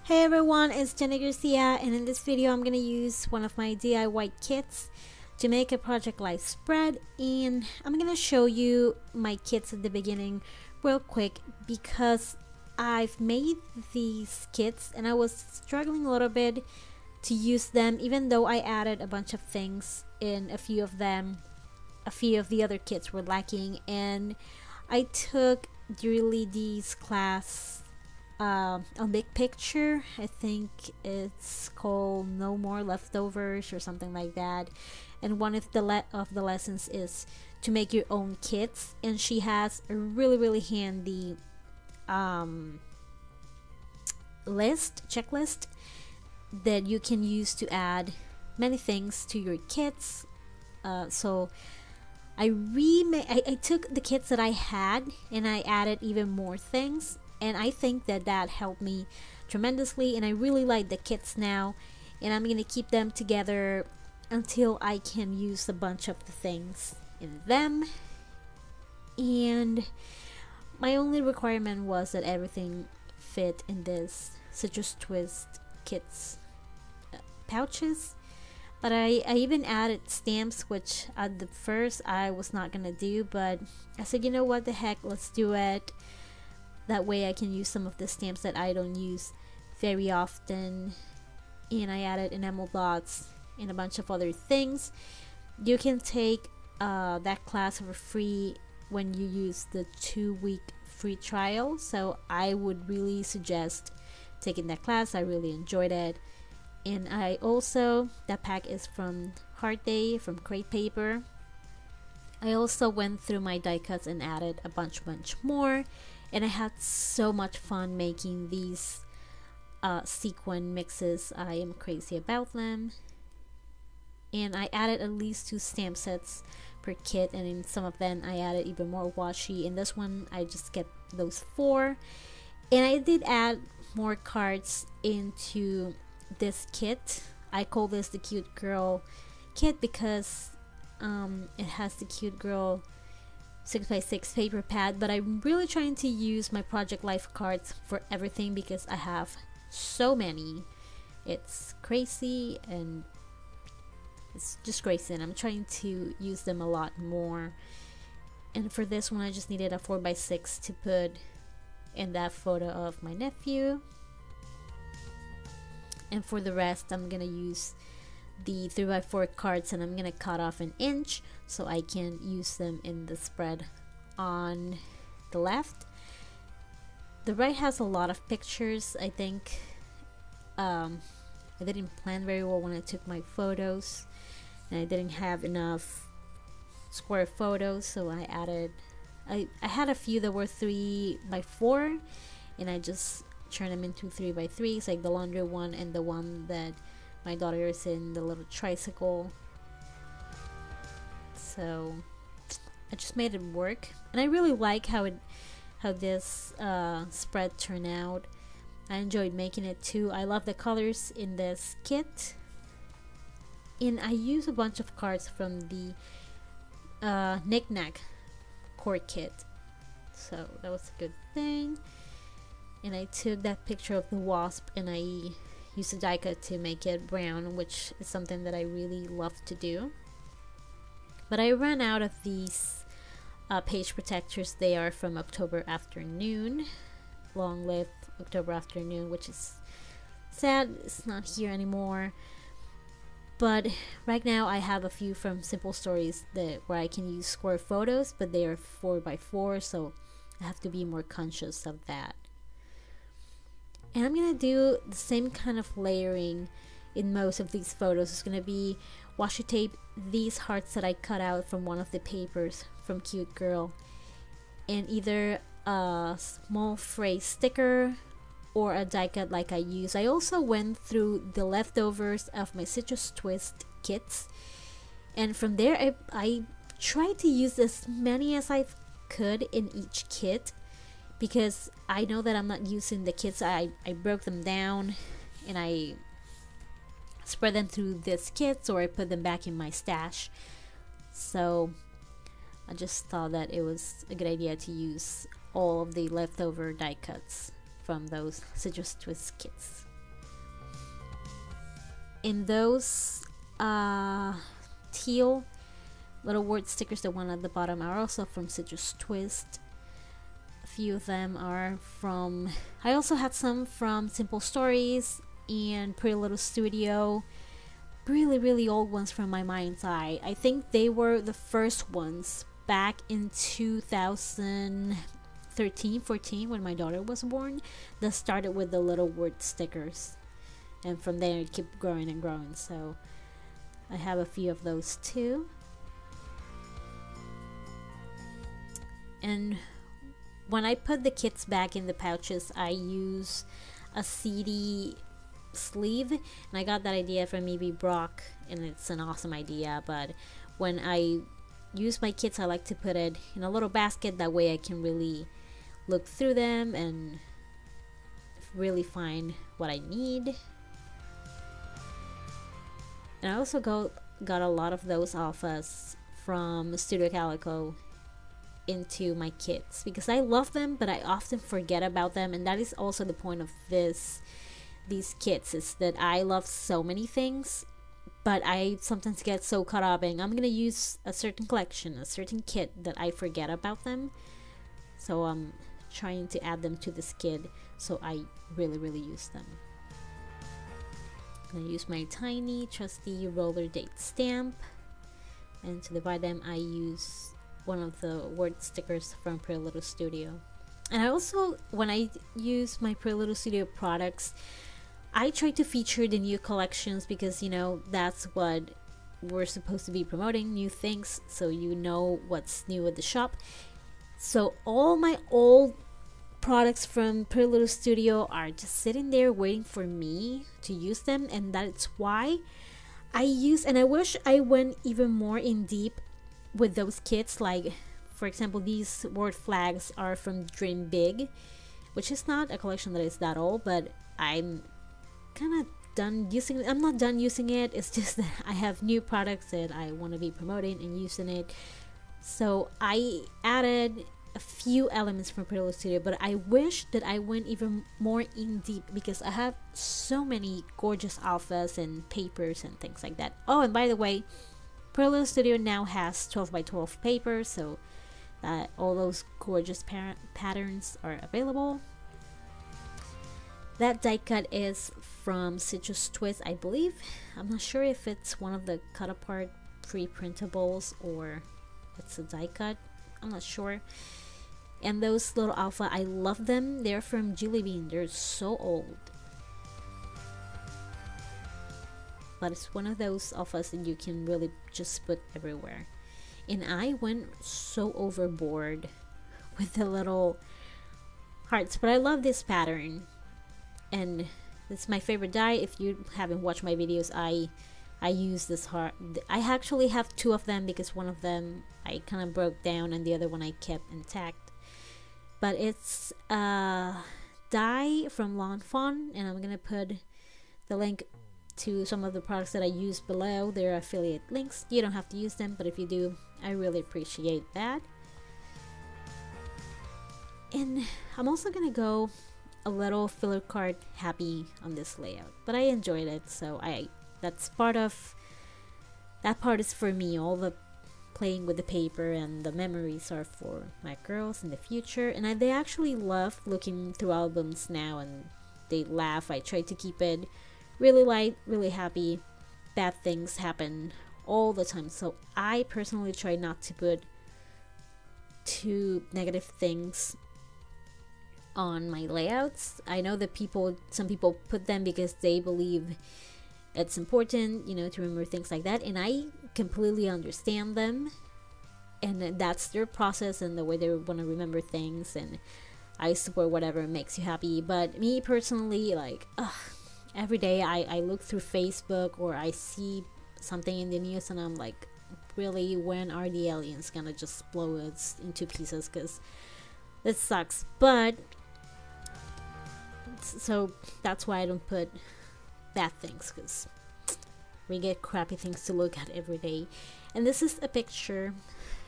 Hey everyone, it's Jenny Garcia, and in this video I'm gonna use one of my DIY kits to make a Project Life spread, and I'm gonna show you my kits at the beginning real quick because I've made these kits and I was struggling a little bit to use them, even though I added a bunch of things in a few of them. A few of the other kits were lacking, and I took Durilydee's class a big picture. I think it's called No More Leftovers or something like that, and one of the lessons is to make your own kits, and she has a really handy checklist that you can use to add many things to your kits. So I took the kits that I had and I added even more things, and I think that helped me tremendously, and I really like the kits now, and I'm gonna keep them together until I can use a bunch of the things in them. And my only requirement was that everything fit in this Citrus Twist kits pouches. But I even added stamps, which at the first I was not gonna do, but I said, you know what, the heck, let's do it. That way I can use some of the stamps that I don't use very often. And I added enamel dots and a bunch of other things. You can take that class for free when you use the 2-week free trial, so I would really suggest taking that class. I really enjoyed it. And I also, that pack is from Heart Day from Crate Paper. I also went through my die cuts and added a bunch more, and I had so much fun making these sequin mixes. I am crazy about them. And I added at least 2 stamp sets per kit, and in some of them I added even more washi. In this one I just kept those 4, and I did add more cards into this kit. I call this the Cute Girl kit because it has the Cute Girl 6x6 paper pad, but I'm really trying to use my Project Life cards for everything because I have so many. It's crazy, and it's just crazy, and I'm trying to use them a lot more. And for this one I just needed a 4x6 to put in that photo of my nephew. And for the rest I'm gonna use the 3x4 cards, and I'm gonna cut off an inch so I can use them in the spread on the left. The right has a lot of pictures. I think I didn't plan very well when I took my photos, and I didn't have enough square photos, so I had a few that were 3x4, and I just turn them into 3x3s, like the laundry one and the one that my daughter is in, the little tricycle. So I just made it work, and I really like how this spread turned out. I enjoyed making it too. I love the colors in this kit, and I use a bunch of cards from the Knick Knack core kit, so that was a good thing. And I took that picture of the wasp and I used a die cut to make it brown, which is something that I really love to do. But I ran out of these page protectors. They are from October Afternoon. Long live October Afternoon, which is sad it's not here anymore. But right now I have a few from Simple Stories where I can use square photos, but they are 4x4, so I have to be more conscious of that. And I'm gonna do the same kind of layering in most of these photos. It's gonna be washi tape these hearts that I cut out from one of the papers from Cute Girl, and either a small phrase sticker or a die cut like I use. I also went through the leftovers of my Citrus Twist kits, and from there I tried to use as many as I could in each kit, because I know that I'm not using the kits. I broke them down and I spread them through this kits, or I put them back in my stash. So I just thought that it was a good idea to use all of the leftover die cuts from those Citrus Twist kits. in those teal little word stickers, the one at the bottom, are also from Citrus Twist. A few of them are from, I also had some from Simple Stories and Pretty Little Studio. Really old ones from My Mind's Eye. I think they were the first ones back in 2013-14 when my daughter was born, that started with the little word stickers, and from there it kept growing and growing. So I have a few of those too. And when I put the kits back in the pouches, I use a CD sleeve, and I got that idea from Evie Brock, and it's an awesome idea. But when I use my kits, I like to put it in a little basket, that way I can really look through them and really find what I need. And I also got a lot of those alphas from Studio Calico into my kits because I love them, but I often forget about them, and that is also the point of these kits, is that I love so many things, but I sometimes get so caught up in I'm gonna use a certain collection, a certain kit, that I forget about them. So I'm trying to add them to this kit so I really use them. I'm gonna use my tiny trusty roller date stamp, and to divide them I use one of the word stickers from Pretty Little Studio. And I also, when I use my Pretty Little Studio products, I try to feature the new collections, because you know that's what we're supposed to be promoting, new things, so you know what's new at the shop. So all my old products from Pretty Little Studio are just sitting there waiting for me to use them, and that's why I use, and I wish I went even more in deep with those kits. Like for example, these word flags are from Dream Big, which is not a collection that is that old, but I'm kind of done using it. I'm not done using it, it's just that I have new products that I want to be promoting and using it. So I added a few elements from Pretty Little Studio, but I wish that I went even more in deep, because I have so many gorgeous alphas and papers and things like that. Oh, and by the way, Pretty Little Studio now has 12 by 12 paper, so that all those gorgeous patterns are available. That die cut is from Citrus Twist, I believe. I'm not sure if it's one of the cut apart pre-printables or it's a die cut. I'm not sure. And those little alpha, I love them. They're from Jelly Bean. They're so old, but it's one of those alphas that you can really just put everywhere. And I went so overboard with the little hearts, but I love this pattern, and it's my favorite die. If you haven't watched my videos, I use this heart. I actually have two of them, because one of them I kind of broke down and the other one I kept intact. But it's a die from Lawn Fawn, and I'm gonna put the link to some of the products that I use below. They're affiliate links. You don't have to use them, but if you do, I really appreciate that. And I'm also gonna go a little filler card happy on this layout, but I enjoyed it, so that part is for me. All the playing with the paper and the memories are for my girls in the future, and they actually love looking through albums now, and they laugh. I try to keep it really light, really happy. Bad things happen all the time, so I personally try not to put too negative things on my layouts. I know that some people put them because they believe it's important, you know, to remember things like that, and I completely understand them, and that's their process and the way they want to remember things, and I support whatever makes you happy. But me personally, like, every day I look through Facebook or I see something in the news and I'm like, really, when are the aliens gonna just blow us into pieces? Because it sucks. But so that's why I don't put bad things, because we get crappy things to look at every day. And this is a picture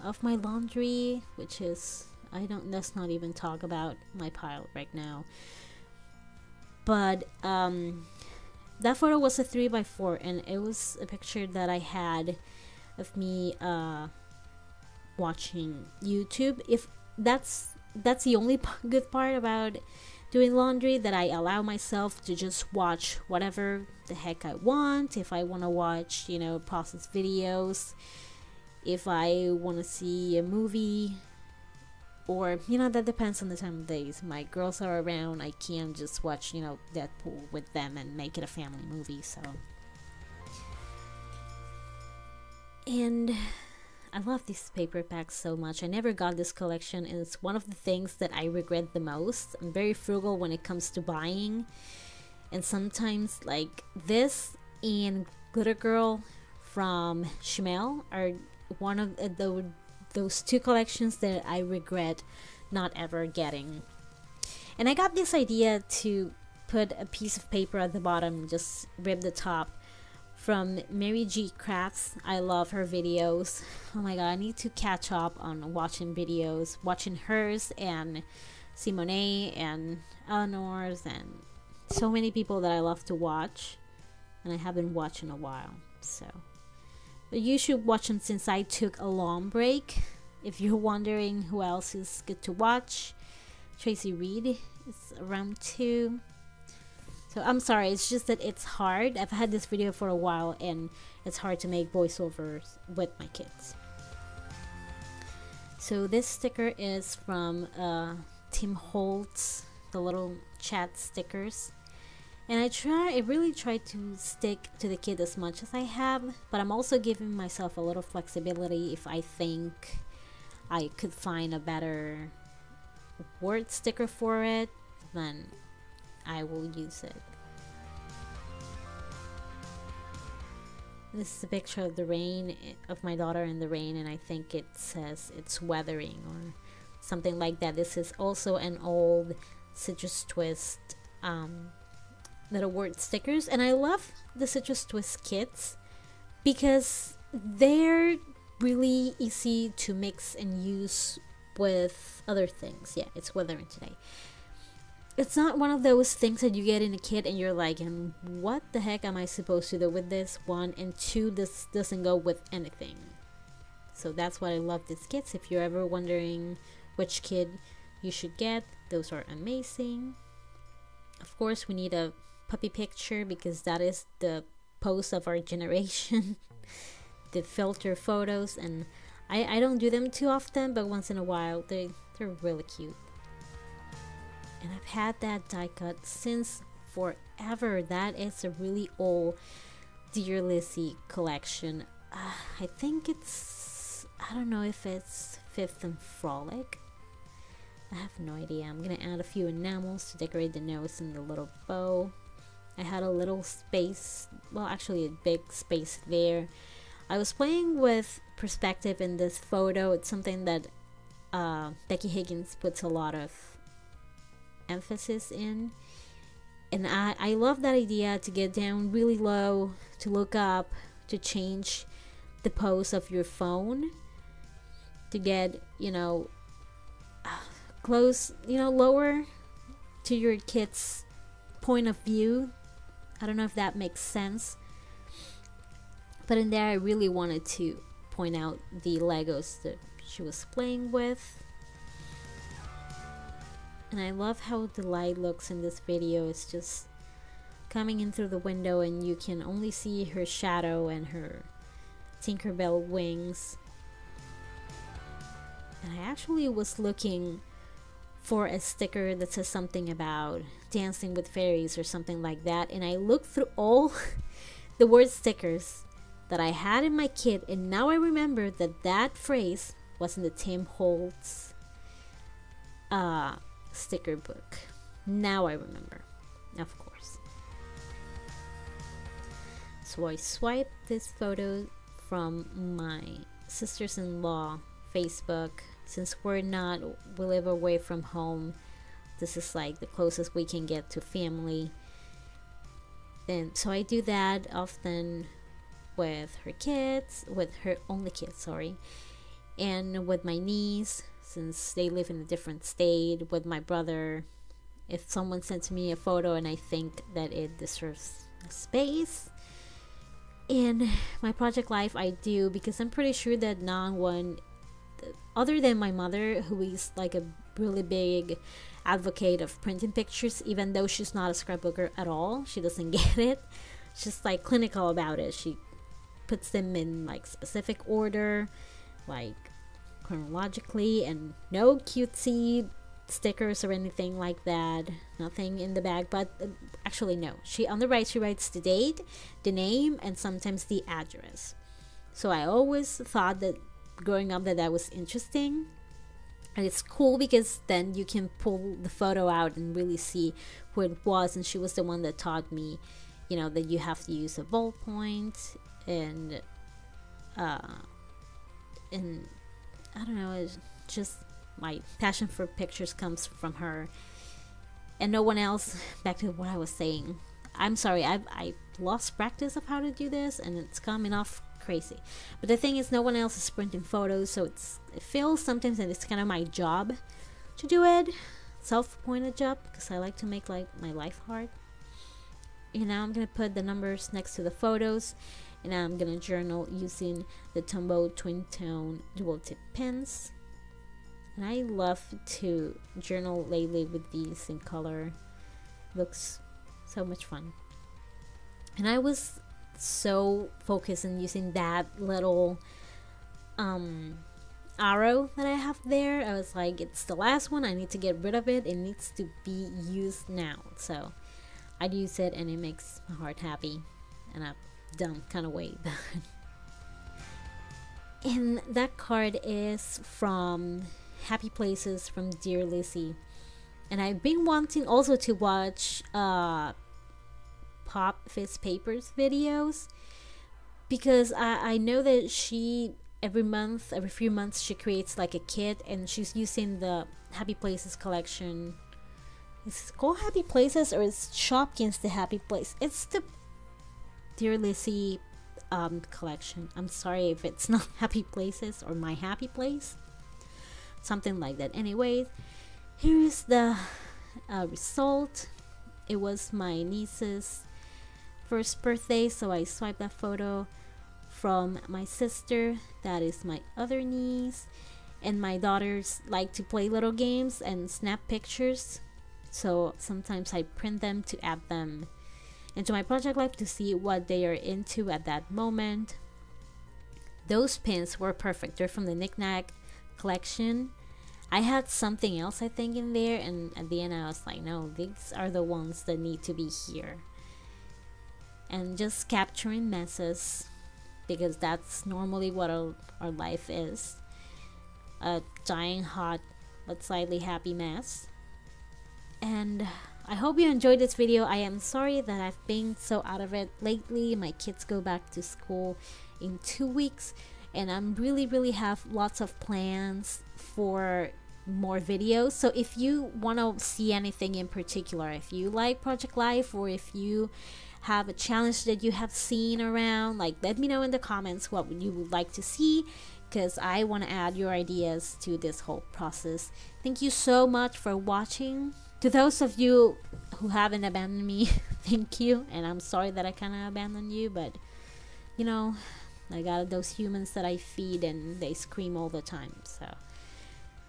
of my laundry, which is, let's not even talk about my pile right now. But that photo was a 3x4, and it was a picture that I had of me watching YouTube. If that's the only good part about doing laundry, that I allow myself to just watch whatever the heck I want. If I want to watch, process videos, if I want to see a movie, or that depends on the time of days. My girls are around, I can't just watch Deadpool with them and make it a family movie. So, and I love these paper packs so much. I never got this collection, and it's one of the things that I regret the most. I'm very frugal when it comes to buying, and sometimes like this and Glitter Girl from Shimelle are one of those two collections that I regret not ever getting. And I got this idea to put a piece of paper at the bottom and just rip the top, from Mary G Crafts. I love her videos. Oh my god, I need to catch up on watching videos, watching hers and Simone and Eleanor's and so many people that I love to watch, and I haven't watched in a while. So, but you should watch them since I took a long break. If you're wondering who else is good to watch, Tracy Reed is around too. So I'm sorry, it's just that it's hard. I've had this video for a while and it's hard to make voiceovers with my kids. So this sticker is from Tim Holtz, the little chat stickers. And I really try to stick to the kid as much as I have, but I'm also giving myself a little flexibility. If I think I could find a better word sticker for it, then I will use it. This is a picture of the rain, of my daughter in the rain, and I think it says it's weathering or something like that. This is also an old Citrus Twist little word stickers, and I love the Citrus Twist kits because they're really easy to mix and use with other things. Yeah, it's weathering today. It's not one of those things that you get in a kit and you're like, and what the heck am I supposed to do with this? 1 and 2, this doesn't go with anything. So that's why I love these kits. If you're ever wondering which kit you should get, those are amazing. Of course, we need a puppy picture because that is the pose of our generation. The filter photos, and I don't do them too often, but once in a while they're really cute. And I've had that die cut since forever. That is a really old Dear Lizzie collection. I think it's, I don't know if it's Fifth and Frolic. I have no idea. I'm gonna add a few enamels to decorate the nose and the little bow. I had a little space, well actually a big space there. I was playing with perspective in this photo. It's something that Becky Higgins puts a lot of emphasis in, and I love that idea, to get down really low, to look up, to change the pose of your phone, to get close, lower to your kid's point of view. I don't know if that makes sense, but in there I really wanted to point out the Legos that she was playing with. And I love how the light looks in this video. It's just coming in through the window and you can only see her shadow and her Tinkerbell wings. And I actually was looking for a sticker that says something about dancing with fairies or something like that, and I looked through all the word stickers that I had in my kit, and now I remember that that phrase was in the Tim Holtz sticker book. Now I remember, of course. So I swiped this photo from my sisters-in-law Facebook. Since we live away from home, this is like the closest we can get to family. And so I do that often with her kids, with her only kids, sorry, and with my niece, since they live in a different state, with my brother. If someone sends me a photo and I think that it deserves space. In my project life, I do, because I'm pretty sure that no one other than my mother, who is like a really big advocate of printing pictures, even though she's not a scrapbooker at all, she doesn't get it. She's like clinical about it. She puts them in like specific order, like chronologically, and no cutesy stickers or anything like that. Nothing in the bag. But actually no, she on the right, she writes the date, the name, and sometimes the address. So I always thought that growing up that was interesting, and it's cool because then you can pull the photo out and really see who it was. And she was the one that taught me, you know, that you have to use a ballpoint, and I don't know, it's just my passion for pictures comes from her and no one else. Back to what I was saying, I'm sorry, I lost practice of how to do this and it's coming off crazy. But the thing is, no one else is printing photos, so it feels sometimes that it's kind of my job to do it, self-appointed job, because I like to make like my life hard. And now I'm gonna put the numbers next to the photos, and I'm gonna journal using the Tombow twin tone dual tip pens. And I love to journal lately with these in color. Looks so much fun. And I was so focused on using that little arrow that I have there. I was like, it's the last one, I need to get rid of it. It needs to be used now. So I'd use it and it makes my heart happy in a dumb kind of way. And that card is from Happy Places from Dear Lizzie. And I've been wanting also to watch Pop Fizz Papers videos, because I know that she every few months she creates like a kit, and she's using the Happy Places collection. Is it called Happy Places, or is Shopkins the Happy Place? It's the Dear Lizzie collection. I'm sorry if it's not Happy Places or My Happy Place, something like that. Anyways, here is the result. It was my niece's first birthday, so I swiped that photo from my sister, that is my other niece, and my daughters like to play little games and snap pictures, so sometimes I print them to add them into my project life to see what they are into at that moment. Those pins were perfect. They're from the Knick Knack collection. I had something else I think in there, and at the end I was like, no, these are the ones that need to be here. And just capturing messes, because that's normally what our life is, a dying hot but slightly happy mess. And I hope you enjoyed this video. I am sorry that I've been so out of it lately. My kids go back to school in 2 weeks, and I'm really have lots of plans for more videos. So if you want to see anything in particular, if you like Project Life, or if you have a challenge that you have seen around, like, let me know in the comments what you would like to see, because I want to add your ideas to this whole process. Thank you so much for watching. To those of you who haven't abandoned me, thank you. And I'm sorry that I kind of abandoned you, but you know, I got those humans that I feed and they scream all the time. So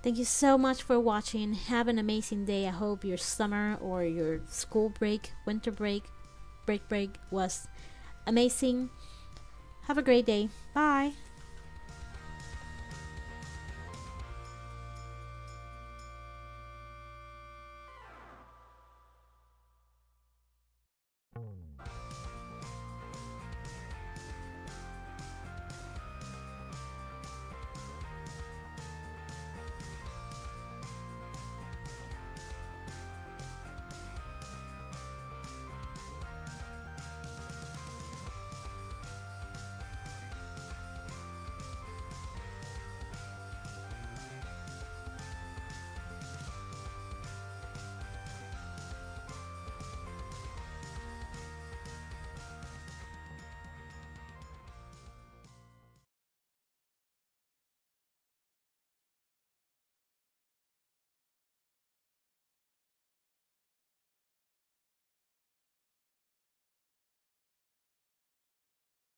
thank you so much for watching. Have an amazing day. I hope your summer or your school break, winter break was amazing. Have a great day. Bye.